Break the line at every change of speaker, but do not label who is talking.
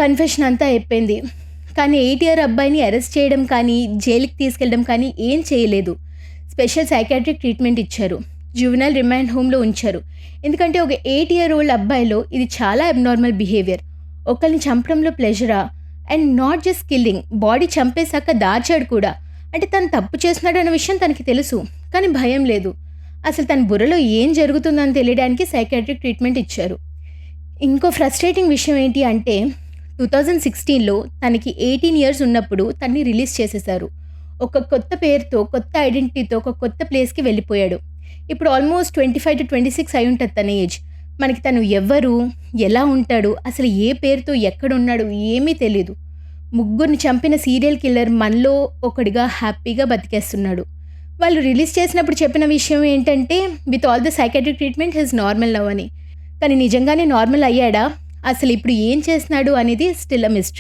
Confession అంతా అయిపోయింది. కానీ 8 ఇయర్ అబ్బాయిని అరెస్ట్ చేయడం కానీ, జైలుకి తీసుకెళ్ళడం కానీ ఏం చేయలేదు. స్పెషల్ సైకియాట్రిక్ ట్రీట్మెంట్ ఇచ్చారు. జువెనైల్ రిమాండ్ హోమ్‌లో ఉంచారు. ఎందుకంటే ఒక 8 ఇయర్ ఓల్డ్ అబ్బాయిలో ఇది చాలా అబ్నార్మల్ బిహేవియర్. ఒకళ్ళని చంపడంలో ప్లెజరా and not just killing, body చంపేశాక దాచాడు కూడా. అంటే తను తప్పు చేస్తున్నాడన్న విషయం తనకి తెలుసు. కానీ భయం లేదు. అసలు తన బుర్రలో ఏం జరుగుతుందని తెలియడానికి సైకియాట్రిక్ ట్రీట్మెంట్ ఇచ్చారు. ఇంకో ఫ్రస్ట్రేటింగ్ విషయం ఏంటి అంటే 2016లో తనకి 18 ఇయర్స్ ఉన్నప్పుడు తన్ని రిలీజ్ చేసేశారు. ఒక కొత్త పేరుతో, కొత్త ఐడెంటిటీతో ఒక కొత్త ప్లేస్‌కి వెళ్ళిపోయాడు. ఇప్పుడు ఆల్మోస్ట్ 25-26 అయి ఉంటుంది తన ఏజ్. మనకి తను ఎవ్వరు, ఎలా ఉంటాడు, అసలు ఏ పేరుతో ఎక్కడున్నాడు ఏమీ తెలీదు. ముగ్గురిని చంపిన సీరియల్ కిల్లర్ మనలో ఒకడిగా హ్యాపీగా బతికేస్తున్నాడు. వాళ్ళు రిలీజ్ చేసినప్పుడు చెప్పిన విషయం ఏంటంటే with all the psychiatric treatment his normal now అని. కానీ నిజంగానే నార్మల్ అయ్యాడా? అసలు ఇప్పుడు ఏం చేస్తున్నాడు అనేది స్టిల్ అ మిస్టరీ.